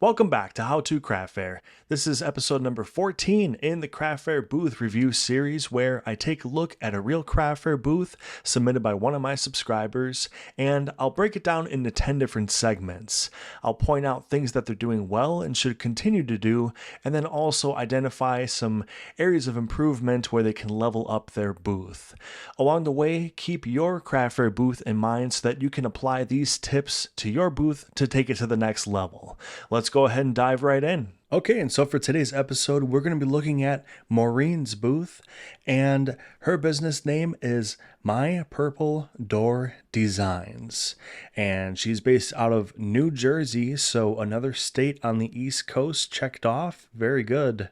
Welcome back to How to Craft Fair. This is episode number 14 in the Craft Fair booth review series where I take a look at a real craft fair booth submitted by one of my subscribers, and I'll break it down into 10 different segments. I'll point out things that they're doing well and should continue to do, and then also identify some areas of improvement where they can level up their booth. Along the way, keep your craft fair booth in mind so that you can apply these tips to your booth to take it to the next level. Let's go ahead and dive right in. Okay, and so for today's episode, we're going to be looking at Maureen's booth, and her business name is mypurpledoordesigns, and she's based out of New Jersey, so another state on the East Coast checked off. Very good.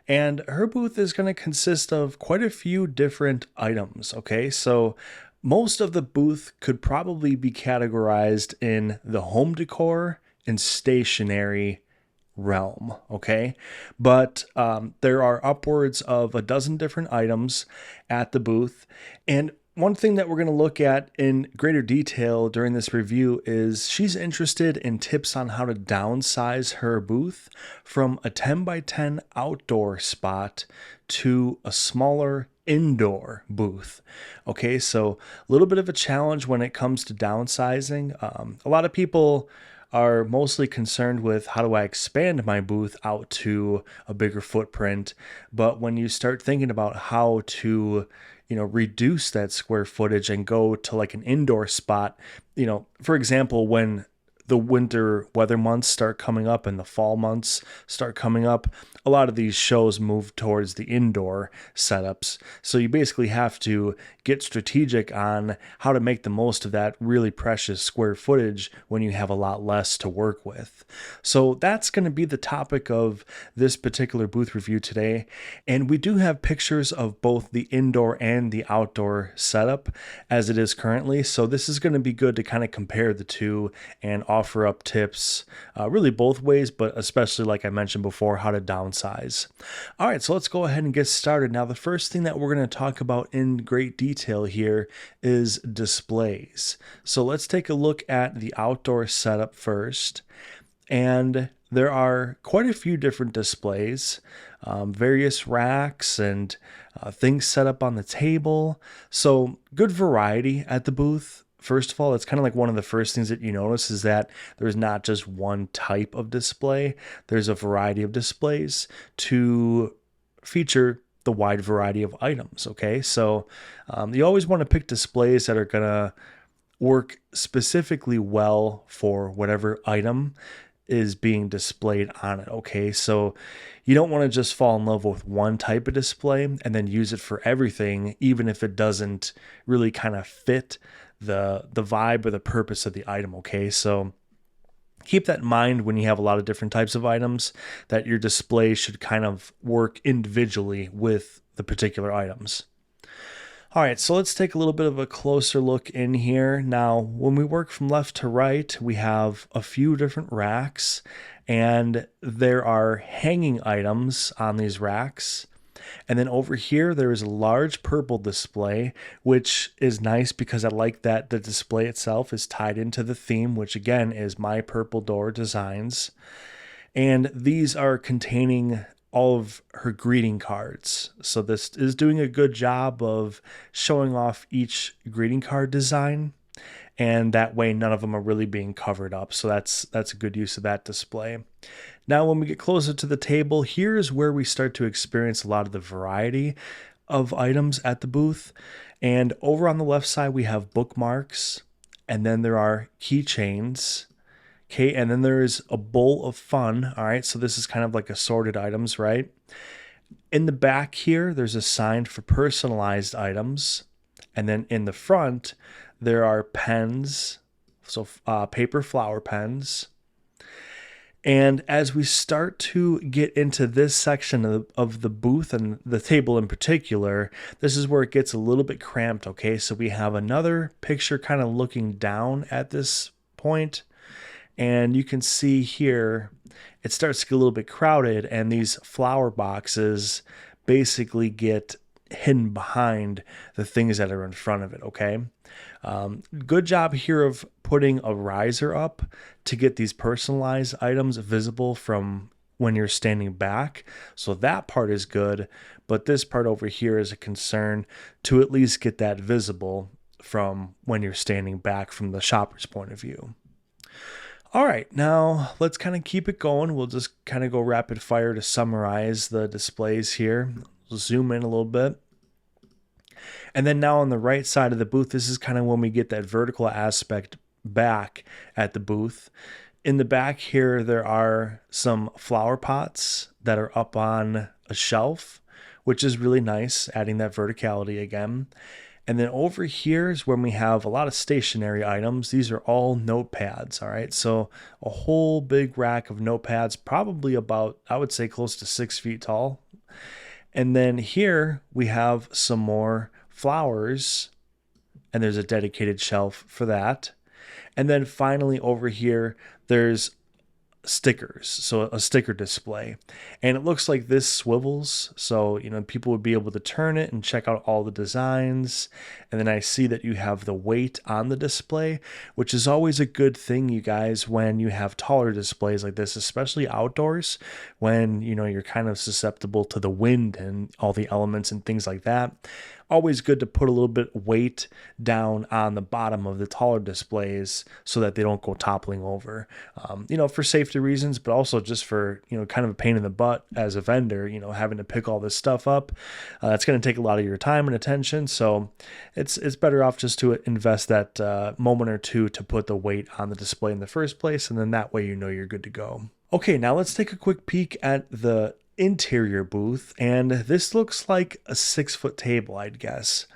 And her booth is going to consist of quite a few different items, okay? So most of the booth could probably be categorized in the home decor and stationery realm, okay? But there are upwards of a dozen different items at the booth. And one thing that we're going to look at in greater detail during this review is she's interested in tips on how to downsize her booth from a 10 by 10 outdoor spot to a smaller indoor booth. Okay, so a little bit of a challenge when it comes to downsizing. A lot of people are mostly concerned with how do I expand my booth out to a bigger footprint. But when you start thinking about how to, reduce that square footage and go to like an indoor spot, for example, when the winter weather months start coming up and the fall months start coming up, a lot of these shows move towards the indoor setups. So you basically have to get strategic on how to make the most of that really precious square footage when you have a lot less to work with. So that's going to be the topic of this particular booth review today. And we do have pictures of both the indoor and the outdoor setup as it is currently. So this is going to be good to kind of compare the two and offer up tips really both ways, but especially like I mentioned before, how to downsize. All right, so let's go ahead and get started. Now, the first thing that we're going to talk about in great detail here is displays. So let's take a look at the outdoor setup first. And there are quite a few different displays, various racks and things set up on the table. So good variety at the booth. First of all, it's kind of like one of the first things that you notice is that there's not just one type of display. There's a variety of displays to feature the wide variety of items, okay? So you always want to pick displays that are going to work specifically well for whatever item is being displayed on it, okay? So you don't want to just fall in love with one type of display and then use it for everything, even if it doesn't really kind of fit the vibe or the purpose of the item, okay? So keep that in mind when you have a lot of different types of items, that your display should kind of work individually with the particular items. All right, so let's take a little bit of a closer look in here. Now, when we work from left to right, we have a few different racks, and there are hanging items on these racks. And then over here, there is a large purple display, which is nice because I like that the display itself is tied into the theme, which again is My Purple Door Designs. And these are containing all of her greeting cards. So this is doing a good job of showing off each greeting card design. And that way none of them are really being covered up. So that's a good use of that display. Now, when we get closer to the table, here's where we start to experience a lot of the variety of items at the booth. And over on the left side, we have bookmarks, and then there are keychains. Okay, and then there's a bowl of fun. All right, so this is kind of like assorted items, right? In the back here, there's a sign for personalized items. And then in the front, there are pens, so paper flower pens. And as we start to get into this section of the booth and the table in particular, this is where it gets a little bit cramped, okay? So we have another picture kind of looking down at this point, and you can see here it starts to get a little bit crowded, and these flower boxes basically get hidden behind the things that are in front of it, okay? Good job here of putting a riser up to get these personalized items visible from when you're standing back. So that part is good, but this part over here is a concern to at least get that visible from when you're standing back from the shopper's point of view. All right, now let's kind of keep it going. We'll just kind of go rapid fire to summarize the displays here. We'll zoom in a little bit. And then now on the right side of the booth, this is kind of when we get that vertical aspect back at the booth. In the back here, there are some flower pots that are up on a shelf, which is really nice, adding that verticality again. And then over here is when we have a lot of stationary items. These are all notepads, all right? So a whole big rack of notepads, probably about, I would say, close to 6 feet tall. And then here we have some more flowers, and there's a dedicated shelf for that. And then finally over here, there's stickers, so a sticker display, and it looks like this swivels, so people would be able to turn it and check out all the designs. And then I see that you have the weight on the display, which is always a good thing, you guys, when you have taller displays like this, especially outdoors, when you're kind of susceptible to the wind and all the elements and things like that. Always good to put a little bit of weight down on the bottom of the taller displays so that they don't go toppling over, for safety reasons, but also just for, kind of a pain in the butt as a vendor, having to pick all this stuff up. That's going to take a lot of your time and attention. So it's better off just to invest that moment or two to put the weight on the display in the first place. And then that way, you're good to go. Okay, now let's take a quick peek at the interior booth, and this looks like a 6-foot table, I'd guess,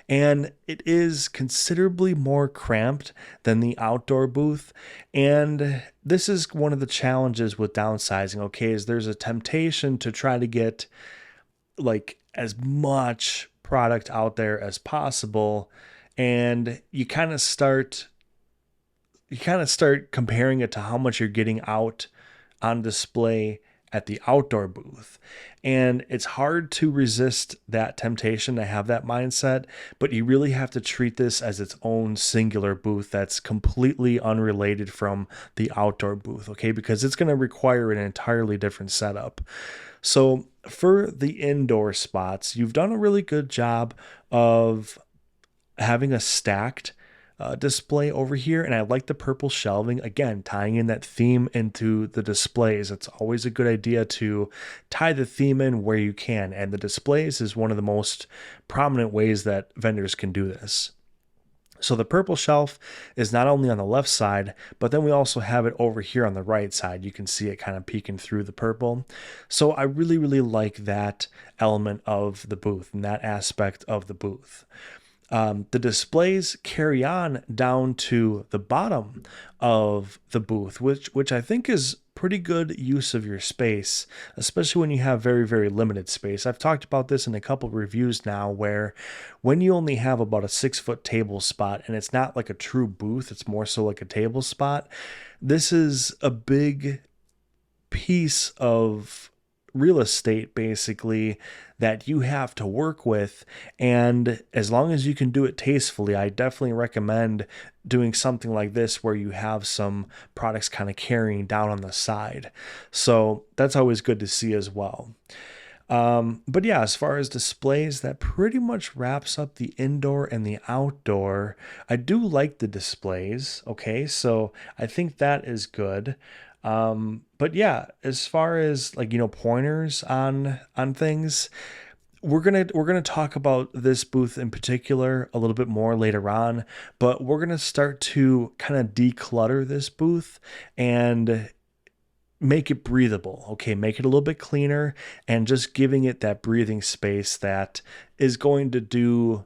and it is considerably more cramped than the outdoor booth. And this is one of the challenges with downsizing, okay, is there's a temptation to try to get like as much product out there as possible, and you kind of start comparing it to how much you're getting out on display at the outdoor booth. And it's hard to resist that temptation to have that mindset, but you really have to treat this as its own singular booth that's completely unrelated from the outdoor booth, okay? Because it's going to require an entirely different setup. So for the indoor spots, you've done a really good job of having a stacked display over here, and I like the purple shelving, again tying in that theme into the displays. It's always a good idea to tie the theme in where you can, and the displays is one of the most prominent ways that vendors can do this. So the purple shelf is not only on the left side, but then we also have it over here on the right side. You can see it kind of peeking through the purple. So I really, really like that element of the booth and that aspect of the booth. The displays carry on down to the bottom of the booth, which I think is pretty good use of your space, especially when you have very, very limited space. I've talked about this in a couple of reviews now, where when you only have about a 6-foot table spot and it's not like a true booth, it's more so like a table spot. This is a big piece of real estate basically that you have to work with, and as long as you can do it tastefully, I definitely recommend doing something like this where you have some products kind of carrying down on the side. So that's always good to see as well. But yeah, as far as displays, that pretty much wraps up the indoor and the outdoor. I do like the displays, okay, so I think that is good. But yeah, as far as pointers on things, we're gonna talk about this booth in particular a little bit more later on, but we're gonna start to kind of declutter this booth and make it breathable, okay? Make it a little bit cleaner and just giving it that breathing space that is going to do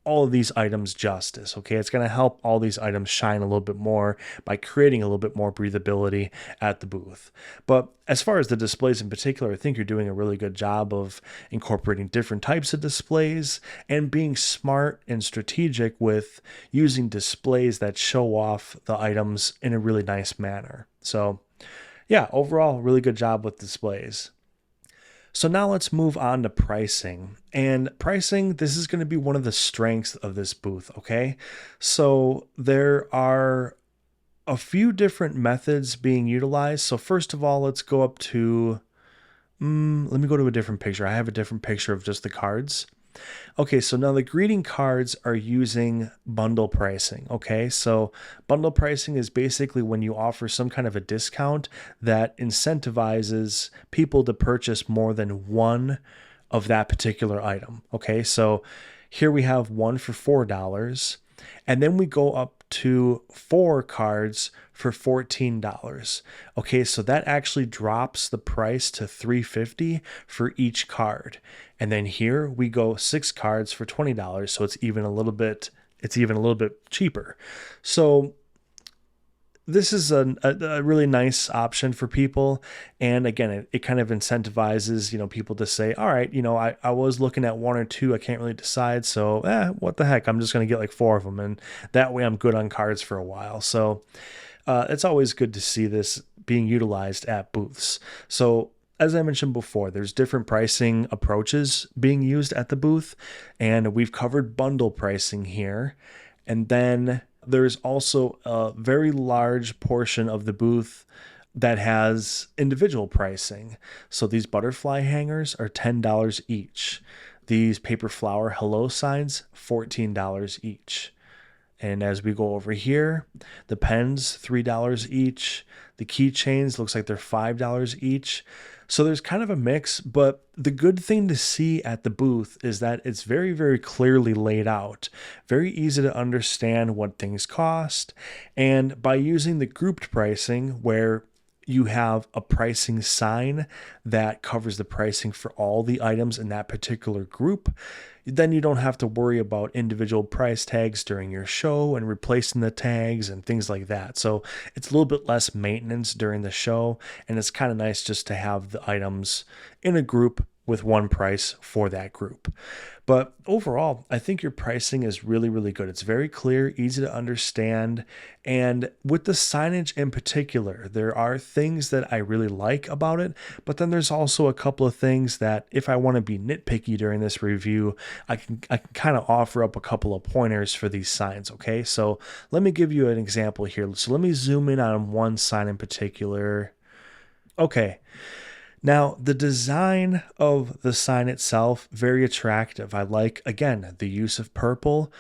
all of these items justice, okay? It's going to help all these items shine a little bit more by creating a little bit more breathability at the booth. But as far as the displays in particular, I think you're doing a really good job of incorporating different types of displays and being smart and strategic with using displays that show off the items in a really nice manner. So yeah, overall, really good job with displays. So now let's move on to pricing. And pricing, this is going to be one of the strengths of this booth, okay? So there are a few different methods being utilized. So first of all, let's go up to, let me go to a different picture. I have a different picture of just the cards. Okay, so now the greeting cards are using bundle pricing. Okay, so bundle pricing is basically when you offer some kind of a discount that incentivizes people to purchase more than one of that particular item. Okay, so here we have one for $4, and then we go up to 4 cards for $14. Okay, so that actually drops the price to $3.50 for each card. And then here we go 6 cards for $20, so it's even a little bit cheaper. So this is a really nice option for people. And again, it kind of incentivizes, people to say, all right, I was looking at 1 or 2, I can't really decide. So what the heck, I'm just going to get like 4 of them. And that way I'm good on cards for a while. So it's always good to see this being utilized at booths. So as I mentioned before, there's different pricing approaches being used at the booth, and we've covered bundle pricing here. And then there's also a very large portion of the booth that has individual pricing. So these butterfly hangers are $10 each. These paper flower hello signs, $14 each. And as we go over here, the pens, $3 each. The keychains, looks like they're $5 each. So there's kind of a mix, but the good thing to see at the booth is that it's very, very clearly laid out, very easy to understand what things cost. And by using the grouped pricing, where you have a pricing sign that covers the pricing for all the items in that particular group, then you don't have to worry about individual price tags during your show and replacing the tags and things like that. So it's a little bit less maintenance during the show, and it's kind of nice just to have the items in a group with one price for that group. But overall, I think your pricing is really, really good. It's very clear, easy to understand. And with the signage in particular, there are things that I really like about it, but then there's also a couple of things that if I want to be nitpicky during this review, I can kind of offer up a couple of pointers for these signs, okay? So let me give you an example here. So let me zoom in on one sign in particular. Okay. Now, the design of the sign itself, very attractive. I like, again, the use of purple,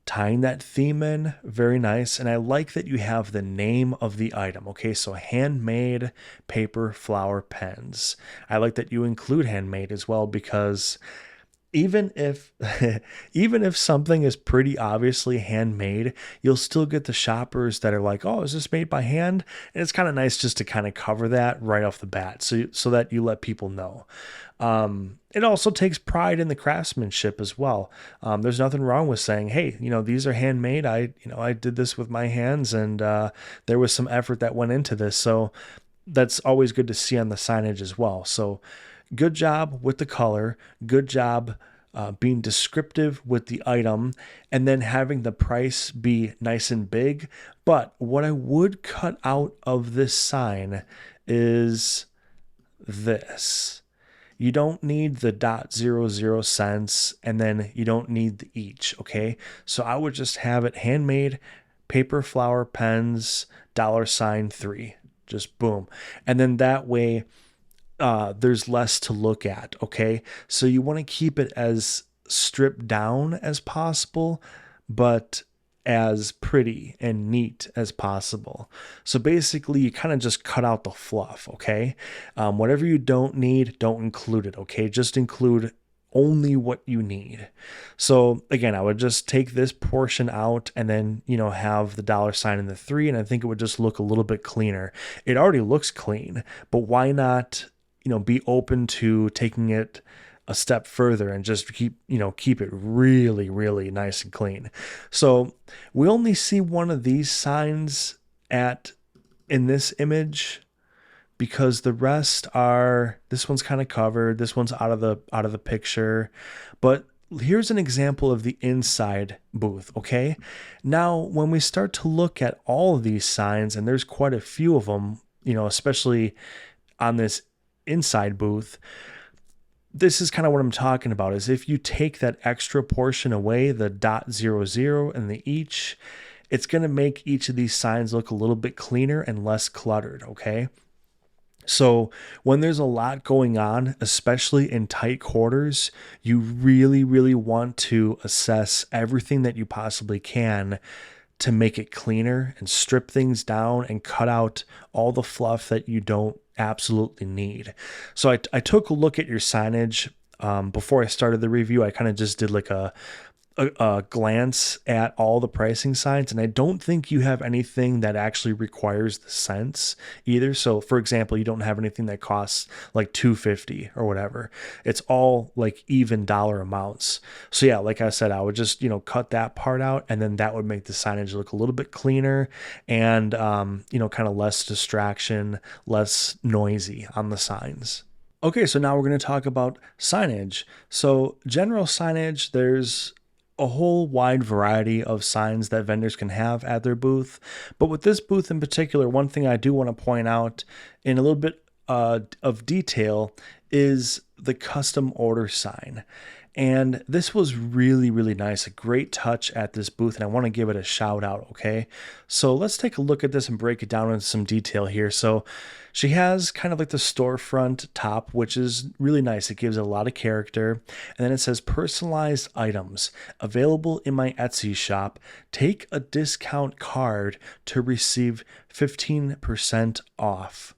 tying that theme in, very nice. And I like that you have the name of the item. Okay, so handmade paper flower pens. I like that you include handmade as well, because even if even if something is pretty obviously handmade, you'll still get the shoppers that are like, oh, is this made by hand? And it's kind of nice just to kind of cover that right off the bat, so that you let people know. It also takes pride in the craftsmanship as well. There's nothing wrong with saying, hey, these are handmade. I did this with my hands, and there was some effort that went into this. So that's always good to see on the signage as well. So good job with the color, good job being descriptive with the item, and then having the price be nice and big. But what I would cut out of this sign is this. You don't need the .00 cents, and then you don't need the each, okay? So I would just have it handmade, paper flower pens, $3. Just boom. And then that way, there's less to look at, okay? So you want to keep it as stripped down as possible, but as pretty and neat as possible. So basically, you kind of just cut out the fluff, okay? Whatever you don't need, don't include it, okay? Just include only what you need. So again, I would just take this portion out and then, have the $sign and the 3, and I think it would just look a little bit cleaner. It already looks clean, but why not be open to taking it a step further and just keep it really, really nice and clean. So we only see one of these signs in this image, because the rest are, this one's kind of covered, this one's out of the picture. But here's an example of the inside booth, okay? Now, when we start to look at all of these signs, and there's quite a few of them, especially on this inside booth, this is kind of what I'm talking about, is if you take that extra portion away, the .00 and the each, it's going to make each of these signs look a little bit cleaner and less cluttered, okay? So when there's a lot going on, especially in tight quarters, you really, really want to assess everything that you possibly can to make it cleaner and strip things down and cut out all the fluff that you don't absolutely need. So I took a look at your signage before I started the review. I kind of just did like a glance at all the pricing signs, and I don't think you have anything that actually requires the cents either. So for example, you don't have anything that costs like $2.50 or whatever. It's all like even dollar amounts. So yeah, like I said, I would just, cut that part out, and then that would make the signage look a little bit cleaner and, kind of less distraction, less noisy on the signs. Okay, so now we're going to talk about signage. So general signage, there's a whole wide variety of signs that vendors can have at their booth. But with this booth in particular, one thing I do want to point out in a little bit of detail is the custom order sign. And this was really, really nice. A great touch at this booth, and I want to give it a shout out, okay? So let's take a look at this and break it down into some detail here. So she has kind of like the storefront top, which is really nice. It gives it a lot of character. And then it says personalized items available in my Etsy shop. Take a discount card to receive 15% off.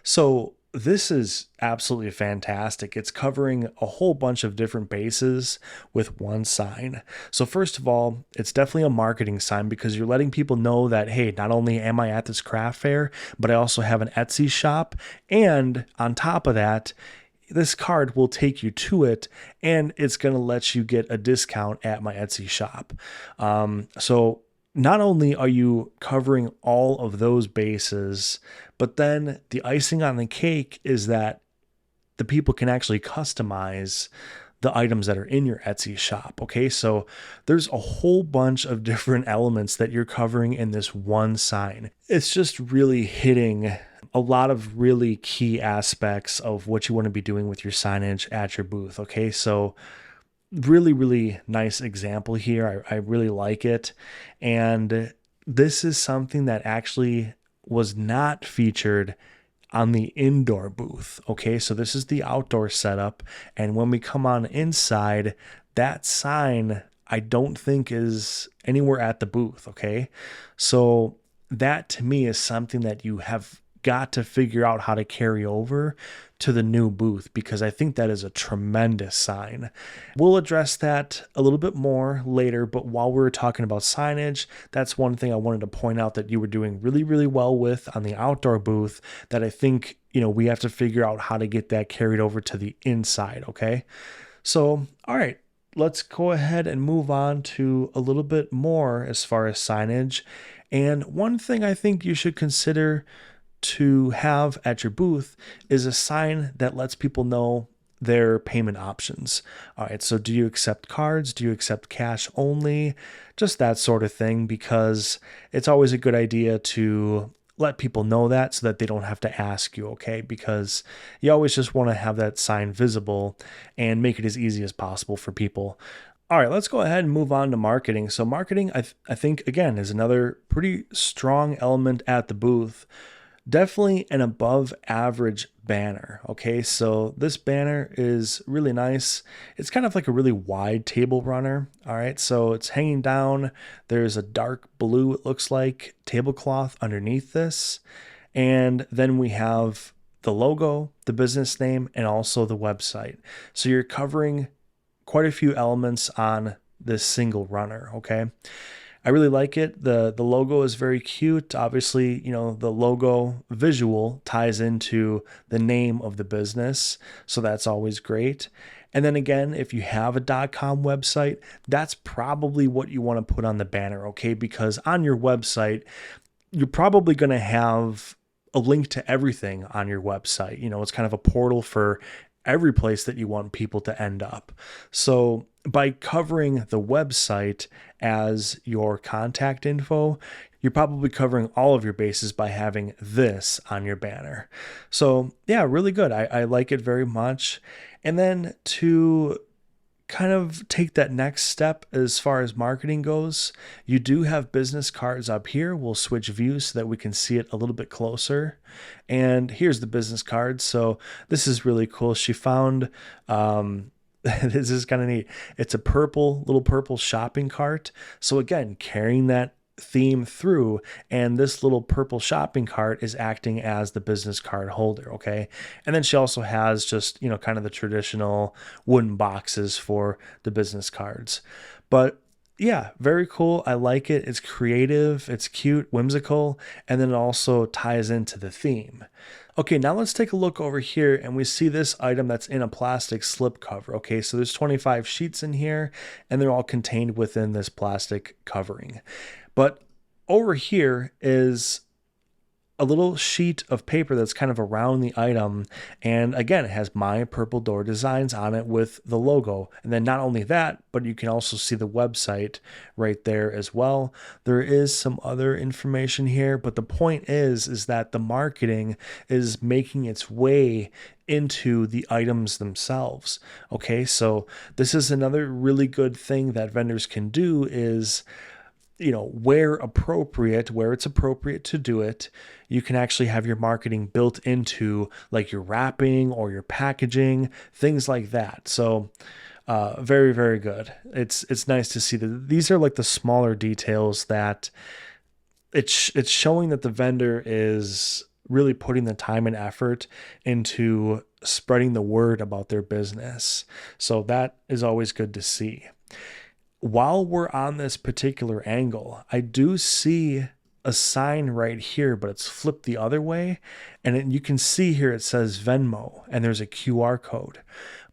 So this is absolutely fantastic. It's covering a whole bunch of different bases with one sign. So first of all, it's definitely a marketing sign because you're letting people know that, hey, not only am I at this craft fair, but I also have an Etsy shop. And on top of that, this card will take you to it, and it's going to let you get a discount at my Etsy shop. So not only are you covering all of those bases, but then the icing on the cake is that the people can actually customize the items that are in your Etsy shop. Okay, so there's a whole bunch of different elements that you're covering in this one sign. It's just really hitting a lot of really key aspects of what you want to be doing with your signage at your booth. Okay, so really, really nice example here. I really like it. And this is something that actually was not featured on the indoor booth. Okay, so this is the outdoor setup. And when we come on inside, that sign I don't think is anywhere at the booth. Okay, so that to me is something that you have got to figure out how to carry over to the new booth, because I think that is a tremendous sign. We'll address that a little bit more later, but while we're talking about signage, that's one thing I wanted to point out that you were doing really, really well with on the outdoor booth that I think, we have to figure out how to get that carried over to the inside, okay? So, all right, let's go ahead and move on to a little bit more as far as signage. And one thing I think you should consider to have at your booth is a sign that lets people know their payment options. All right, so do you accept cards? Do you accept cash only? Just that sort of thing, because it's always a good idea to let people know that so that they don't have to ask you, okay? Because you always just want to have that sign visible and make it as easy as possible for people. All right, let's go ahead and move on to marketing. So marketing, I think, again, is another pretty strong element at the booth. Definitely an above average banner. Okay, so this banner is really nice. It's kind of like a really wide table runner. All right, so it's hanging down. There's a dark blue, it looks like, tablecloth underneath this. And then we have the logo, the business name, and also the website. So you're covering quite a few elements on this single runner, okay? I really like it. The logo is very cute. Obviously, the logo visual ties into the name of the business, so that's always great. And then again, if you have a .com website, that's probably what you want to put on the banner, okay? Because on your website, you're probably going to have a link to everything on your website. It's kind of a portal for every place that you want people to end up. So by covering the website as your contact info, you're probably covering all of your bases by having this on your banner. So yeah, really good. I like it very much. And then to kind of take that next step as far as marketing goes, you do have business cards up here. We'll switch views so that we can see it a little bit closer. And here's the business card. So this is really cool. She found, this is kind of neat. It's a little purple shopping cart. So again, carrying that theme through, and this little purple shopping cart is acting as the business card holder. Okay. And then she also has just, kind of the traditional wooden boxes for the business cards. But yeah, very cool. I like it. It's creative, it's cute, whimsical, and then it also ties into the theme. Okay, now let's take a look over here, and we see this item that's in a plastic slip cover. Okay, so there's 25 sheets in here, and they're all contained within this plastic covering. But over here is a little sheet of paper that's kind of around the item. And again, it has mypurpledoordesigns on it with the logo. And then not only that, but you can also see the website right there as well. There is some other information here, but the point is that the marketing is making its way into the items themselves. Okay, so this is another really good thing that vendors can do is, where it's appropriate to do it, you can actually have your marketing built into like your wrapping or your packaging, things like that. So very, very good. It's nice to see that these are like the smaller details that it's showing that the vendor is really putting the time and effort into spreading the word about their business. So that is always good to see. While we're on this particular angle, I do see a sign right here, but it's flipped the other way. And you can see here it says Venmo, and there's a QR code.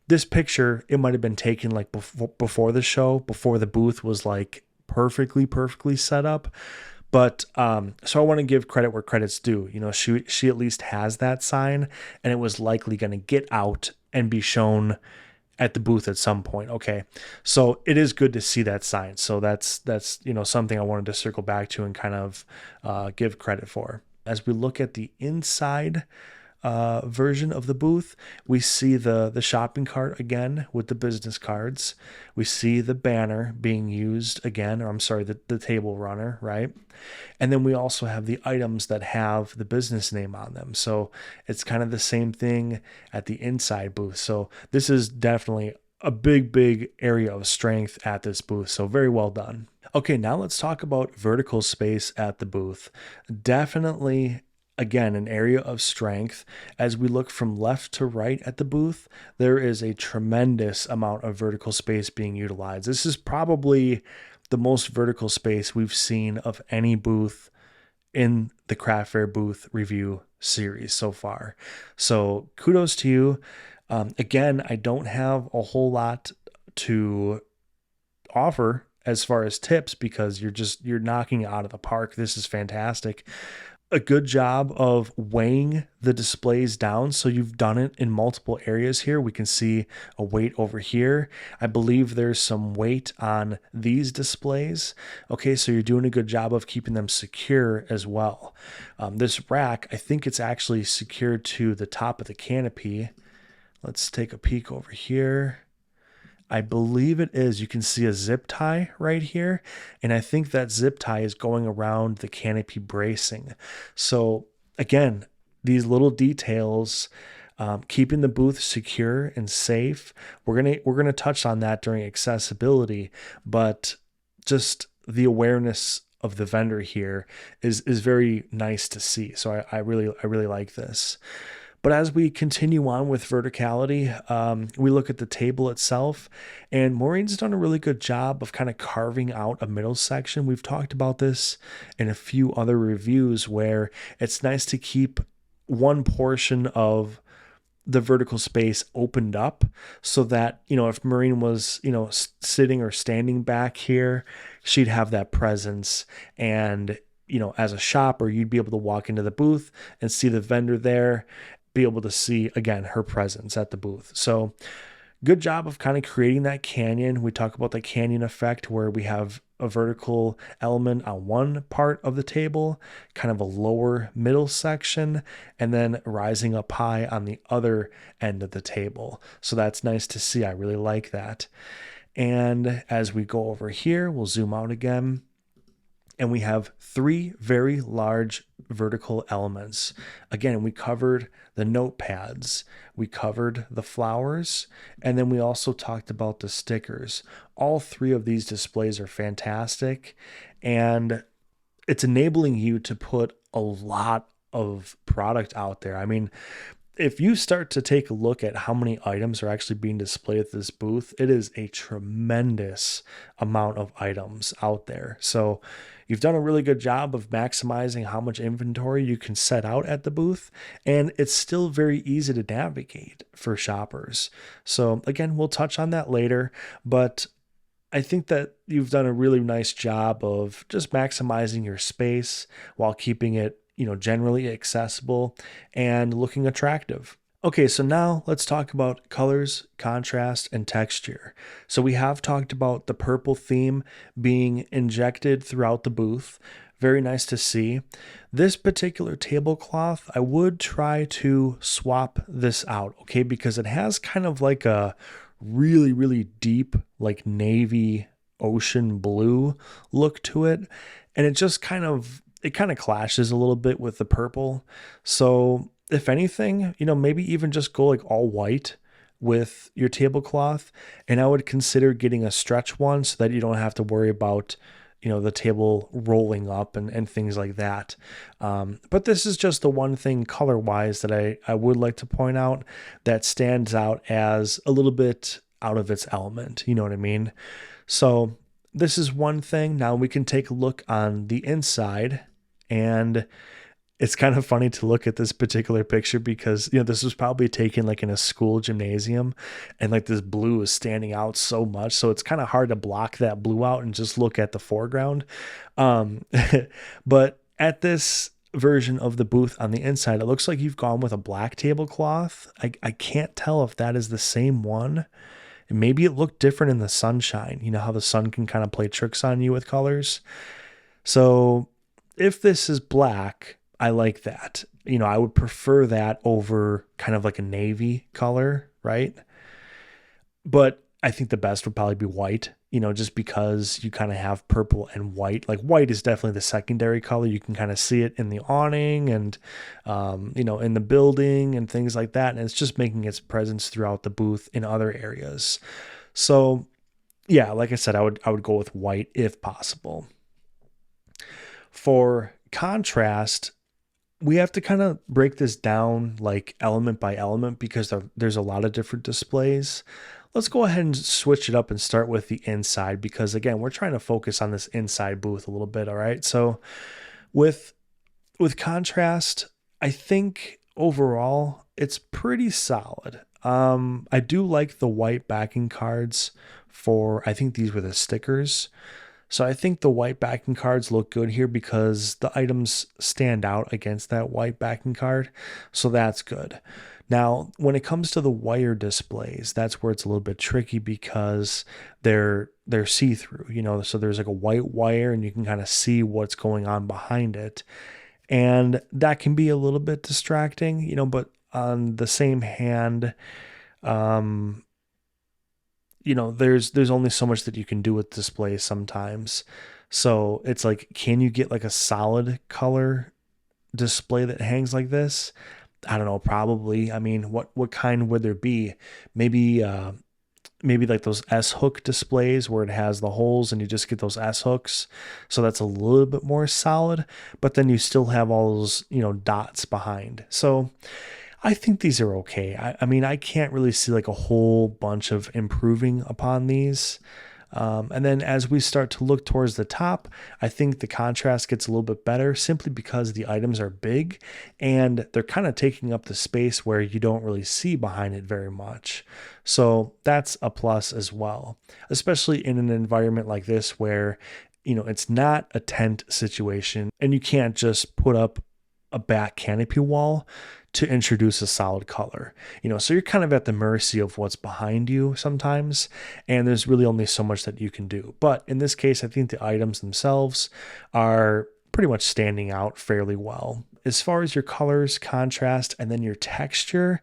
This picture, it might have been taken like before the show, before the booth was like perfectly set up. But so I want to give credit where credit's due. She at least has that sign, and it was likely going to get out and be shown at the booth at some point. Okay. So it is good to see that sign. So that's something I wanted to circle back to and kind of give credit for. As we look at the inside version of the booth, we see the shopping cart again with the business cards. We see the banner being used again, or I'm sorry, the table runner, right? And then we also have the items that have the business name on them. So it's kind of the same thing at the inside booth. So this is definitely a big area of strength at this booth. So very well done. Okay, now let's talk about vertical space at the booth. Definitely, again, an area of strength. As we look from left to right at the booth, there is a tremendous amount of vertical space being utilized. This is probably the most vertical space we've seen of any booth in the craft fair booth review series so far. So kudos to you. Again, I don't have a whole lot to offer as far as tips because you're knocking it out of the park. This is fantastic. A good job of weighing the displays down. So you've done it in multiple areas here. We can see a weight over here. I believe there's some weight on these displays. Okay, so you're doing a good job of keeping them secure as well. This rack, I think it's actually secured to the top of the canopy. Let's take a peek over here. I believe it is. You can see a zip tie right here. And I think that zip tie is going around the canopy bracing. So again, these little details, keeping the booth secure and safe. We're gonna touch on that during accessibility, but just the awareness of the vendor here is very nice to see. So I really like this. But as we continue on with verticality, we look at the table itself, and Maureen's done a really good job of kind of carving out a middle section. We've talked about this in a few other reviews where it's nice to keep one portion of the vertical space opened up so that, if Maureen was, sitting or standing back here, she'd have that presence. And, as a shopper, you'd be able to walk into the booth and see the vendor there, be able to see, again, her presence at the booth. So good job of kind of creating that canyon. We talk about the canyon effect where we have a vertical element on one part of the table, kind of a lower middle section, and then rising up high on the other end of the table. So that's nice to see. I really like that. And as we go over here, we'll zoom out again. And we have three very large vertical elements. Again, we covered the notepads, we covered the flowers, and then we also talked about the stickers. All three of these displays are fantastic, and it's enabling you to put a lot of product out there. I mean, if you start to take a look at how many items are actually being displayed at this booth, it is a tremendous amount of items out there. So you've done a really good job of maximizing how much inventory you can set out at the booth, and it's still very easy to navigate for shoppers. So again, we'll touch on that later, but I think that you've done a really nice job of just maximizing your space while keeping it, generally accessible and looking attractive. Okay, so now let's talk about colors, contrast, and texture. So we have talked about the purple theme being injected throughout the booth. Very nice to see. This particular tablecloth, I would try to swap this out, okay, because it has kind of like a really, really deep, like navy ocean blue look to it. And it kind of clashes a little bit with the purple. So if anything, maybe even just go like all white with your tablecloth. And I would consider getting a stretch one so that you don't have to worry about, the table rolling up and things like that. But this is just the one thing color wise that I would like to point out that stands out as a little bit out of its element. You know what I mean? So this is one thing. Now we can take a look on the inside. And it's kind of funny to look at this particular picture because, this was probably taken like in a school gymnasium and like this blue is standing out so much. So it's kind of hard to block that blue out and just look at the foreground. But at this version of the booth on the inside, it looks like you've gone with a black tablecloth. I can't tell if that is the same one. Maybe it looked different in the sunshine. You know how the sun can kind of play tricks on you with colors. So if this is black, I like that. I would prefer that over kind of like a navy color, right? But I think the best would probably be white, just because you kind of have purple and white. Like white is definitely the secondary color. You can kind of see it in the awning and, in the building and things like that. And it's just making its presence throughout the booth in other areas. So yeah, like I said, I would go with white if possible. For contrast, we have to kind of break this down like element by element because there's a lot of different displays. Let's go ahead and switch it up and start with the inside because again, we're trying to focus on this inside booth a little bit. All right. So with contrast, I think overall it's pretty solid. I do like the white backing cards I think these were the stickers. So I think the white backing cards look good here because the items stand out against that white backing card. So that's good. Now, when it comes to the wire displays, that's where it's a little bit tricky because they're see-through, so there's like a white wire and you can kind of see what's going on behind it. And that can be a little bit distracting, but on the same hand, there's only so much that you can do with displays sometimes. So it's like, can you get like a solid color display that hangs like this? I don't know, probably. I mean, what kind would there be? Maybe like those S hook displays where it has the holes and you just get those S hooks. So that's a little bit more solid, but then you still have all those, dots behind. So I think these are okay. I mean, I can't really see like a whole bunch of improving upon these. And then as we start to look towards the top, I think the contrast gets a little bit better simply because the items are big and they're kind of taking up the space where you don't really see behind it very much. So that's a plus as well, especially in an environment like this where, it's not a tent situation and you can't just put up a back canopy wall to introduce a solid color. So you're kind of at the mercy of what's behind you sometimes, and there's really only so much that you can do. But in this case, I think the items themselves are pretty much standing out fairly well. As far as your colors, contrast, and then your texture,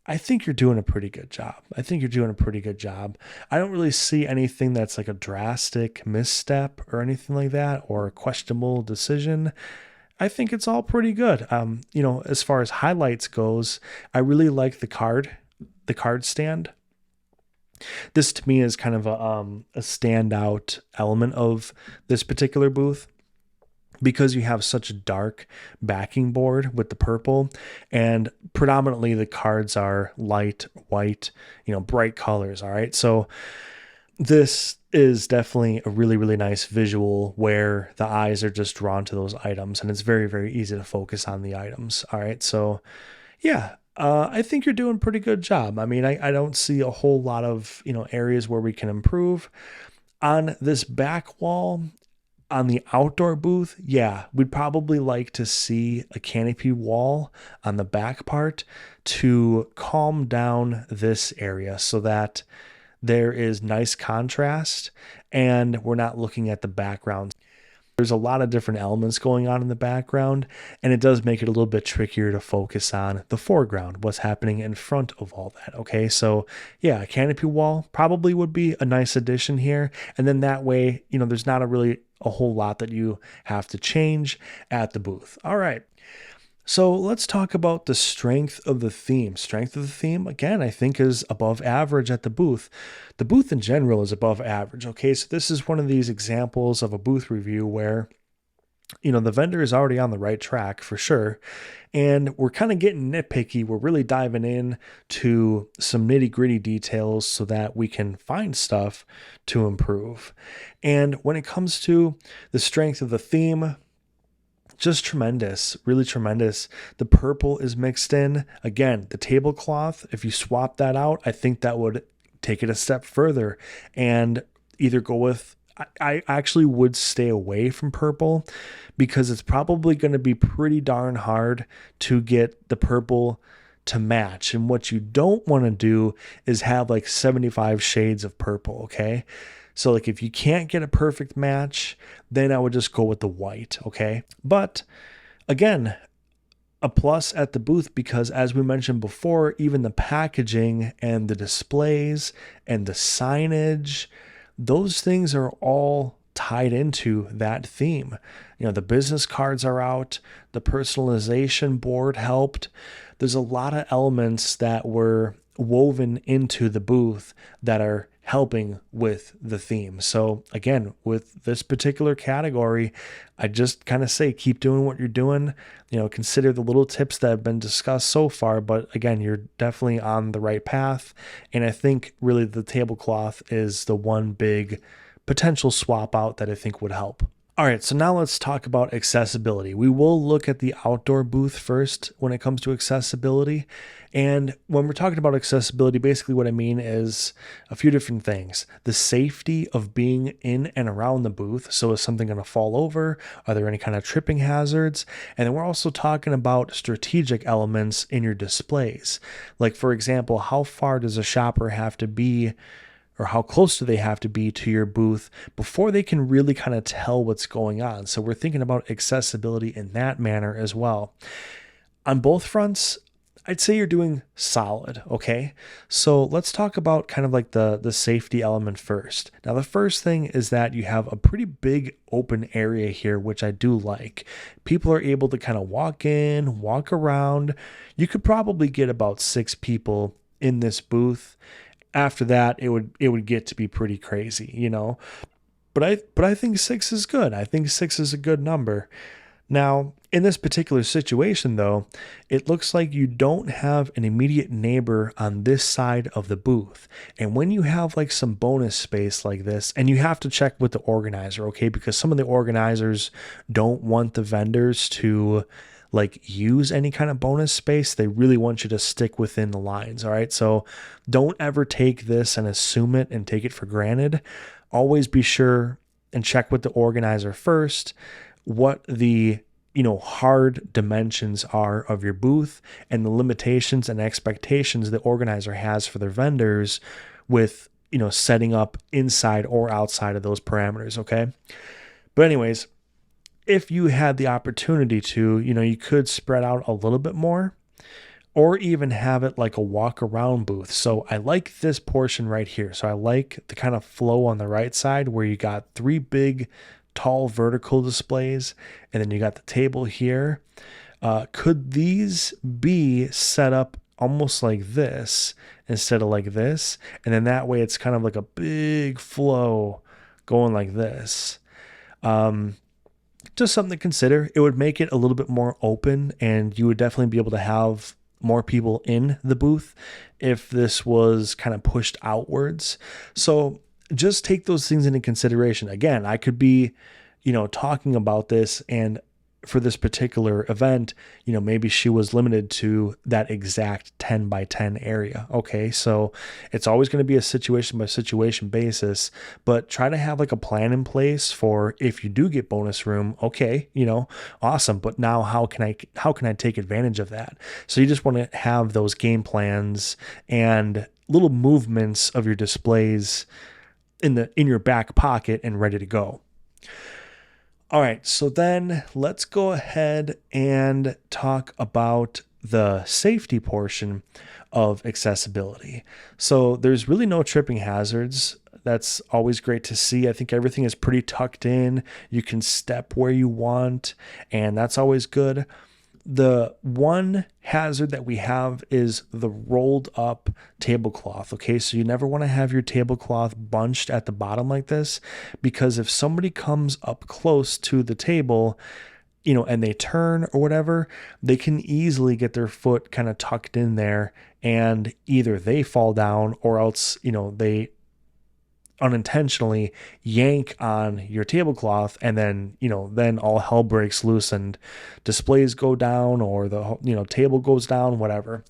I think you're doing a pretty good job. I don't really see anything that's like a drastic misstep or anything like that, or a questionable decision. I think it's all pretty good. As far as highlights goes, I really like the card stand. This to me is kind of a standout element of this particular booth, because you have such a dark backing board with the purple, and predominantly the cards are light white, bright colors. All right. So this is definitely a really, really nice visual where the eyes are just drawn to those items, and it's very, very easy to focus on the items. All right. So yeah, I think you're doing a pretty good job. I mean, I don't see a whole lot of, areas where we can improve on this back wall. On the outdoor booth, yeah, we'd probably like to see a canopy wall on the back part to calm down this area so that there is nice contrast and we're not looking at the background. There's a lot of different elements going on in the background, and it does make it a little bit trickier to focus on the foreground, what's happening in front of all that. Okay, so yeah, a canopy wall probably would be a nice addition here, and then that way, there's not a whole lot that you have to change at the booth. All right. So let's talk about the strength of the theme. Strength of the theme, again, I think is above average at the booth. The booth in general is above average. Okay, so this is one of these examples of a booth review where, the vendor is already on the right track for sure. And we're kind of getting nitpicky. We're really diving in to some nitty gritty details so that we can find stuff to improve. And when it comes to the strength of the theme, just tremendous, really tremendous. The purple is mixed in. Again, the tablecloth, if you swap that out, I think that would take it a step further and either go with, I actually would stay away from purple because it's probably going to be pretty darn hard to get the purple to match. And what you don't want to do is have like 75 shades of purple, okay? So like if you can't get a perfect match, then I would just go with the white, okay? But again, a plus at the booth because as we mentioned before, even the packaging and the displays and the signage, those things are all tied into that theme. The business cards are out, the personalization board helped. There's a lot of elements that were woven into the booth that are helping with the theme. So again, with this particular category, I just kind of say, keep doing what you're doing, consider the little tips that have been discussed so far, but again, you're definitely on the right path. And I think really the tablecloth is the one big potential swap out that I think would help. All right, so now let's talk about accessibility. We will look at the outdoor booth first when it comes to accessibility. And when we're talking about accessibility, basically what I mean is a few different things. The safety of being in and around the booth. So is something going to fall over? Are there any kind of tripping hazards? And then we're also talking about strategic elements in your displays. Like, for example, how far does a shopper have to be, or how close do they have to be to your booth before they can really kind of tell what's going on? So we're thinking about accessibility in that manner as well. On both fronts, I'd say you're doing solid, okay? So let's talk about kind of like the safety element first. Now, the first thing is that you have a pretty big open area here, which I do like. People are able to kind of walk in, walk around. You could probably get about 6 people in this booth. After that, it would get to be pretty crazy, But I think 6 is good. I think 6 is a good number. Now, in this particular situation, though, it looks like you don't have an immediate neighbor on this side of the booth. And when you have like some bonus space like this, and you have to check with the organizer, okay? Because some of the organizers don't want the vendors to like use any kind of bonus space. They really want you to stick within the lines. All right. So don't ever take this and assume it and take it for granted. Always be sure and check with the organizer first what the hard dimensions are of your booth and the limitations and expectations the organizer has for their vendors with, setting up inside or outside of those parameters. Okay. But anyways, if you had the opportunity to, you could spread out a little bit more or even have it like a walk around booth. So I like this portion right here. So I like the kind of flow on the right side where you got 3 big, tall vertical displays, and then you got the table here. Could these be set up almost like this instead of like this? And then that way it's kind of like a big flow going like this. Just something to consider. It would make it a little bit more open, and you would definitely be able to have more people in the booth if this was kind of pushed outwards. So just take those things into consideration. Again, I could be, talking about this, and for this particular event, maybe she was limited to that exact 10 by 10 area. Okay. So it's always going to be a situation by situation basis, but try to have like a plan in place for if you do get bonus room. Okay. Awesome. But now how can I take advantage of that? So you just want to have those game plans and little movements of your displays in your back pocket and ready to go. All right, so then let's go ahead and talk about the safety portion of accessibility. So there's really no tripping hazards. That's always great to see. I think everything is pretty tucked in. You can step where you want, and that's always good. The one hazard that we have is the rolled up tablecloth. Okay, so you never want to have your tablecloth bunched at the bottom like this, because if somebody comes up close to the table, and they turn or whatever, they can easily get their foot kind of tucked in there, and either they fall down or else, they unintentionally yank on your tablecloth, and then then all hell breaks loose and displays go down, or the table goes down, whatever.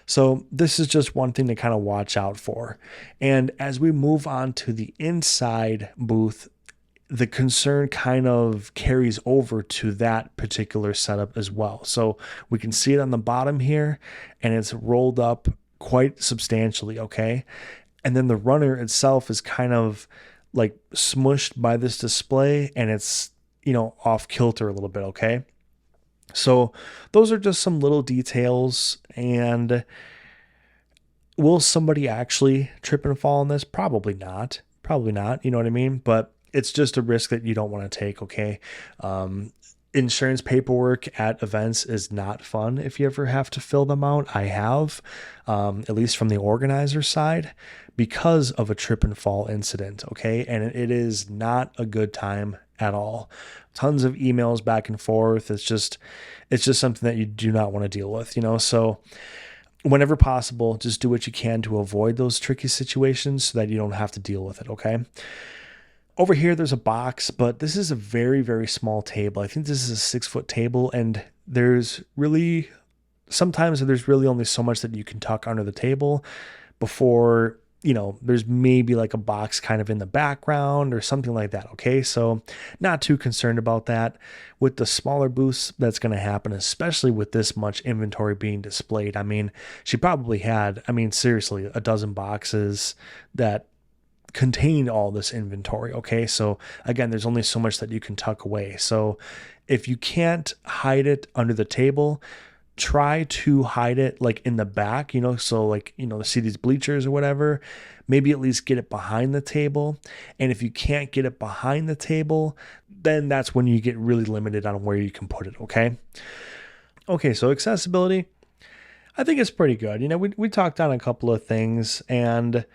So this is just one thing to kind of watch out for. And as we move on to the inside booth, the concern kind of carries over to that particular setup as well. So we can see it on the bottom here, and it's rolled up quite substantially. Okay. And then the runner itself is kind of like smushed by this display, and it's, off kilter a little bit. Okay. So those are just some little details. And will somebody actually trip and fall on this? Probably not. Probably not. You know what I mean? But it's just a risk that you don't want to take. Okay. Insurance paperwork at events is not fun if you ever have to fill them out. I have, at least from the organizer side, because of a trip and fall incident. Okay. And it is not a good time at all. Tons of emails back and forth. It's just something that you do not want to deal with, so whenever possible, just do what you can to avoid those tricky situations so that you don't have to deal with it. Okay. Over here, there's a box, but this is a very, very small table. I think this is a 6-foot table, and sometimes there's really only so much that you can tuck under the table before, there's maybe like a box kind of in the background or something like that. Okay. So not too concerned about that. With the smaller booths, that's going to happen, especially with this much inventory being displayed. I mean, she probably had, seriously, a dozen boxes that contained all this inventory. Okay. So again, there's only so much that you can tuck away. So if you can't hide it under the table, try to hide it like in the back, so like, see these bleachers or whatever, maybe at least get it behind the table. And if you can't get it behind the table, then that's when you get really limited on where you can put it. Okay. Okay. So accessibility, I think it's pretty good. We talked on a couple of things, and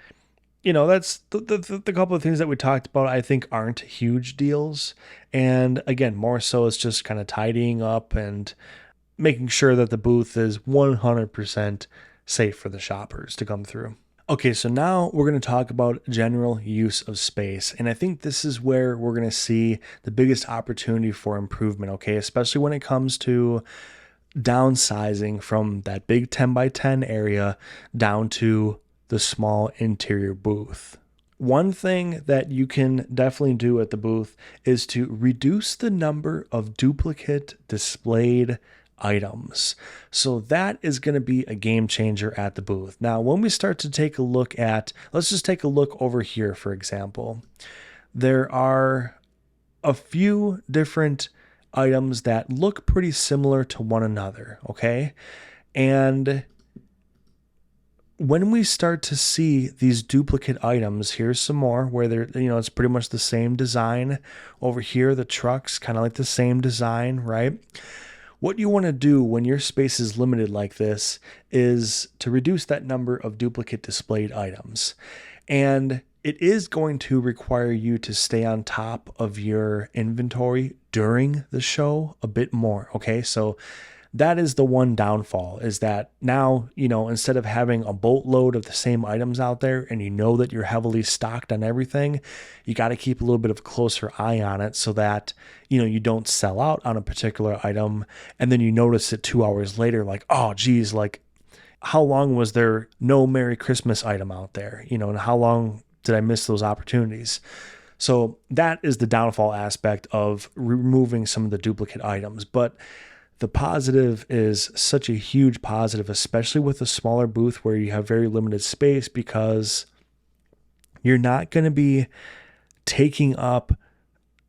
that's the couple of things that we talked about, I think aren't huge deals. And again, more so it's just kind of tidying up and making sure that the booth is 100% safe for the shoppers to come through. Okay, so now we're going to talk about general use of space. And I think this is where we're going to see the biggest opportunity for improvement, okay? Especially when it comes to downsizing from that big 10 by 10 area down to the small interior booth. One thing that you can definitely do at the booth is to reduce the number of duplicate displayed items. So that is going to be a game changer at the booth. Now, when we start to take a look at, let's just take a look over here, for example. There are a few different items that look pretty similar to one another, okay? And when we start to see these duplicate items, here's some more where they're, it's pretty much the same design. Over here, the truck's kind of like the same design, right? What you want to do when your space is limited like this is to reduce that number of duplicate displayed items. And it is going to require you to stay on top of your inventory during the show a bit more, okay? So that is the one downfall, is that now, instead of having a boatload of the same items out there and that you're heavily stocked on everything, you got to keep a little bit of a closer eye on it so that, you don't sell out on a particular item and then you notice it 2 hours later, like, oh, geez, like, how long was there no Merry Christmas item out there, and how long did I miss those opportunities? So that is the downfall aspect of removing some of the duplicate items. But the positive is such a huge positive, especially with a smaller booth where you have very limited space, because you're not going to be taking up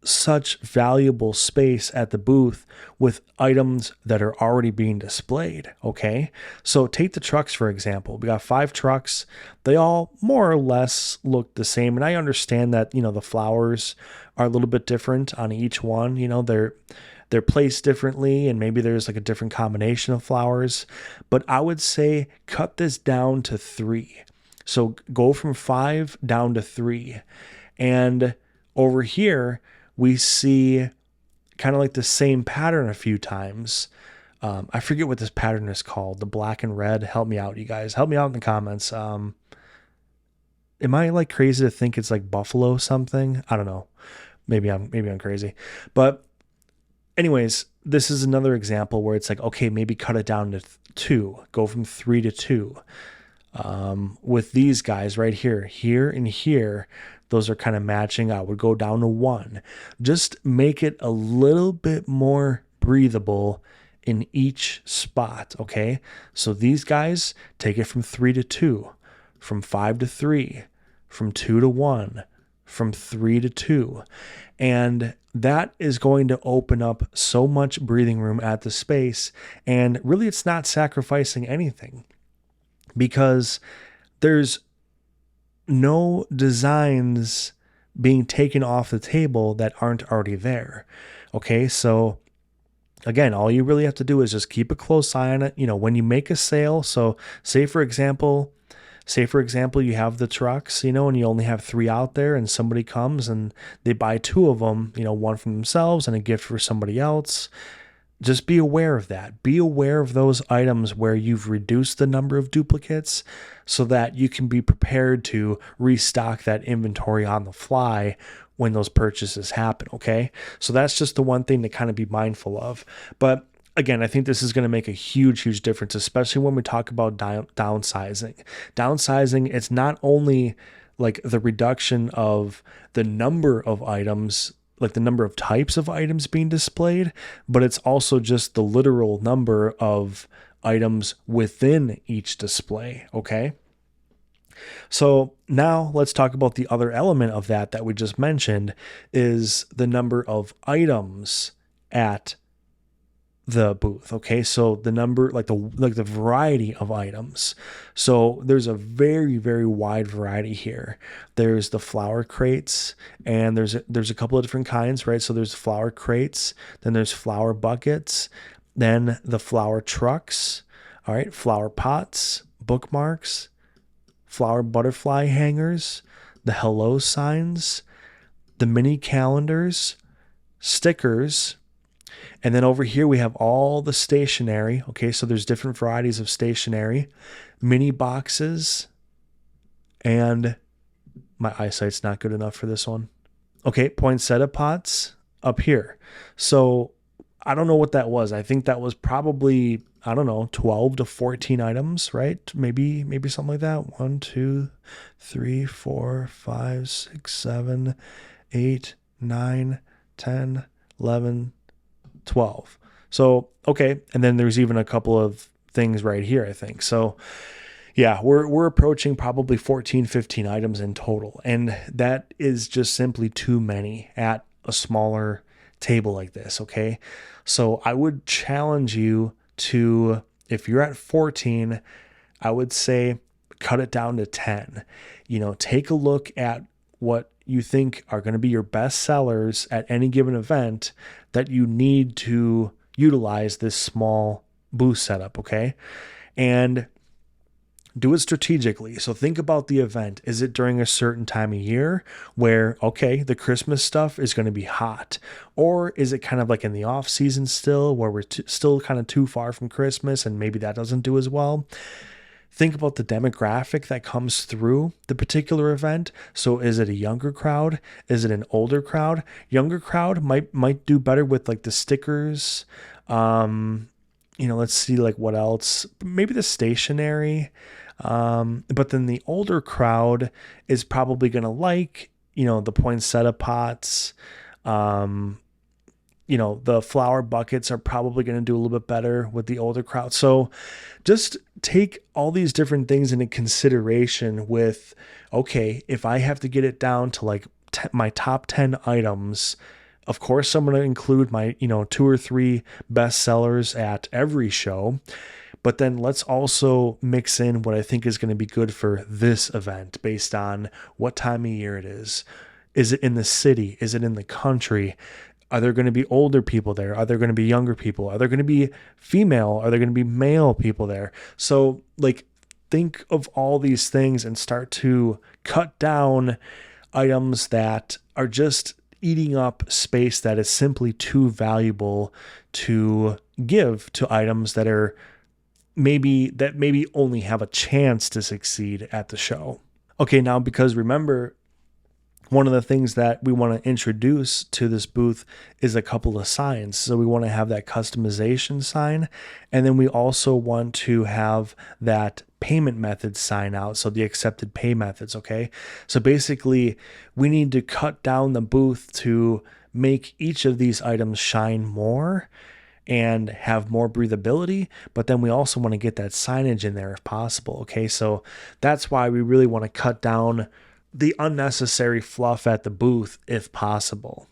such valuable space at the booth with items that are already being displayed. Okay. So take the trucks, for example. We got 5 trucks. They all more or less look the same. And I understand that, the flowers are a little bit different on each one. They're placed differently, and maybe there's like a different combination of flowers, but I would say cut this down to 3. So go from 5 down to 3. And over here, we see kind of like the same pattern a few times. I forget what this pattern is called, the black and red. Help me out, you guys. Help me out in the comments. Am I like crazy to think it's like buffalo something? I don't know. Maybe I'm crazy. But anyways, this is another example where it's like, okay, maybe cut it down to 2, go from 3 to 2. With these guys right here and here, those are kind of matching. I would go down to 1. Just make it a little bit more breathable in each spot, okay? So these guys, take it from 3 to 2, from 5 to 3, from 2 to 1, from 3 to 2. And that is going to open up so much breathing room at the space. And really, it's not sacrificing anything, because there's no designs being taken off the table that aren't already there. Okay, so again, all you really have to do is just keep a close eye on it. When you make a sale, so say for example, you have the trucks, and you only have 3 out there, and somebody comes and they buy 2 of them, one for themselves and a gift for somebody else. Just be aware of that. Be aware of those items where you've reduced the number of duplicates so that you can be prepared to restock that inventory on the fly when those purchases happen, okay? So that's just the one thing to kind of be mindful of. But again, I think this is going to make a huge, huge difference, especially when we talk about downsizing. Downsizing, it's not only like the reduction of the number of items, like the number of types of items being displayed, but it's also just the literal number of items within each display, okay? So now let's talk about the other element of that we just mentioned, is the number of items at the booth. Okay, so the number, like the variety of items. So there's a very, very wide variety here. There's the flower crates, and there's a couple of different kinds, right? So there's flower crates, then there's flower buckets, then the flower trucks, all right, flower pots, bookmarks, flower butterfly hangers, the hello signs, the mini calendars, stickers. And then over here we have all the stationery. Okay, so there's different varieties of stationery, mini boxes, and my eyesight's not good enough for this one. Okay, poinsettia pots up here. So I don't know what that was. I think that was probably, I don't know, 12 to 14 items, right? Maybe something like that. 1, 2, 3, 4, 5, 6, 7, 8, 9, 10, 11, 12. So, okay. And then there's even a couple of things right here, I think. So, yeah, we're approaching probably 14, 15 items in total. And that is just simply too many at a smaller table like this, okay? So I would challenge you to, if you're at 14, I would say cut it down to 10. Take a look at what you think are going to be your best sellers at any given event that you need to utilize this small booth setup, okay? And do it strategically. So think about the event. Is it during a certain time of year where, okay, the Christmas stuff is going to be hot? Or is it kind of like in the off season still, where we're still kind of too far from Christmas and maybe that doesn't do as well? Think about the demographic that comes through the particular event. So is it a younger crowd? Is it an older crowd? Younger crowd might do better with like the stickers. Let's see, like what else? Maybe the stationery. But then the older crowd is probably going to like, the poinsettia pots. The flower buckets are probably going to do a little bit better with the older crowd. So just take all these different things into consideration with, okay, if I have to get it down to like my top 10 items, of course, I'm going to include my, 2 or 3 best sellers at every show. But then let's also mix in what I think is going to be good for this event based on what time of year it is. Is it in the city? Is it in the country? Are there going to be older people there? Are there going to be younger people? Are there going to be female? Are there going to be male people there? So think of all these things and start to cut down items that are just eating up space that is simply too valuable to give to items that maybe only have a chance to succeed at the show. Okay, now because remember, one of the things that we want to introduce to this booth is a couple of signs. So we want to have that customization sign, and then we also want to have that payment method sign out. So the accepted pay methods, okay? So basically, we need to cut down the booth to make each of these items shine more and have more breathability, but then we also want to get that signage in there if possible, okay? So that's why we really want to cut down the unnecessary fluff at the booth if possible.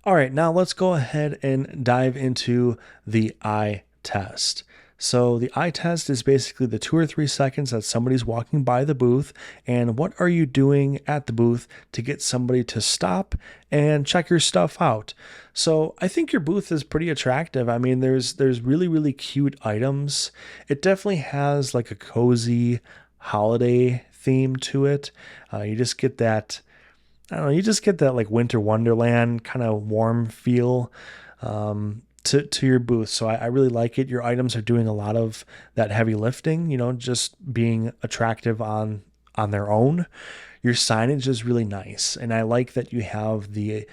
All right, now let's go ahead and dive into the eye test. So the eye test is basically the 2 or 3 seconds that somebody's walking by the booth, and what are you doing at the booth to get somebody to stop and check your stuff out. So I think your booth is pretty attractive. I mean, there's really, really cute items. It definitely has like a cozy holiday theme to it. You just get that, I don't know, you just get that like winter wonderland kind of warm feel to your booth. So I really like it. Your items are doing a lot of that heavy lifting, just being attractive on their own. Your signage is really nice. And I like that you have the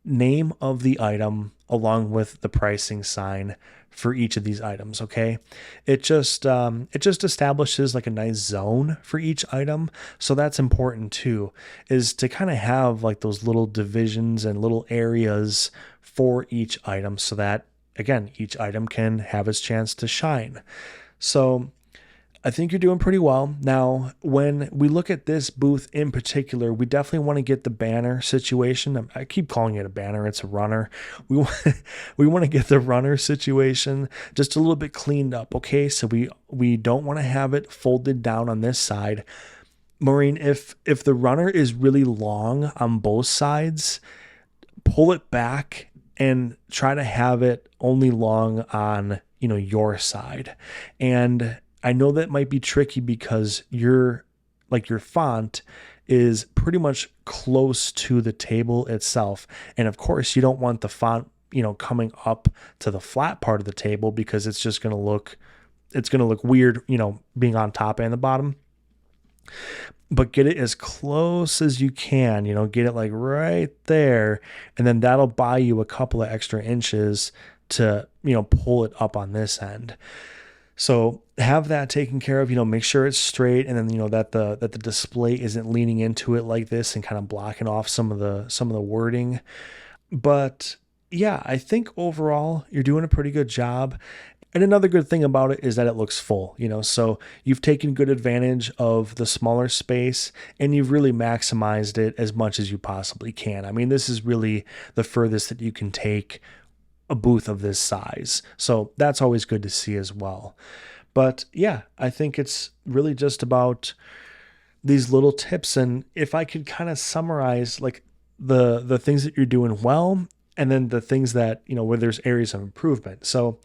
name of the item along with the pricing sign for each of these items. Okay. It just establishes like a nice zone for each item. So that's important too, is to kind of have like those little divisions and little areas for each item so that, again, each item can have its chance to shine. So I think you're doing pretty well. Now, when we look at this booth in particular, we definitely want to get the banner situation. I keep calling it a banner. It's a runner. We want to get the runner situation just a little bit cleaned up. Okay. So we don't want to have it folded down on this side. Maureen, if the runner is really long on both sides, pull it back and try to have it only long on, your side. And I know that might be tricky because your font is pretty much close to the table itself. And of course you don't want the font, coming up to the flat part of the table because it's just going to look weird, being on top and the bottom. But get it as close as you can, get it like right there. And then that'll buy you a couple of extra inches to, pull it up on this end. So have that taken care of, make sure it's straight, and then, that the display isn't leaning into it like this and kind of blocking off some of the wording. But yeah, I think overall you're doing a pretty good job. And another good thing about it is that it looks full, so you've taken good advantage of the smaller space and you've really maximized it as much as you possibly can. I mean, this is really the furthest that you can take a booth of this size. So that's always good to see as well. But yeah, I think it's really just about these little tips. And if I could kind of summarize like the things that you're doing well, and then the things that, where there's areas of improvement. So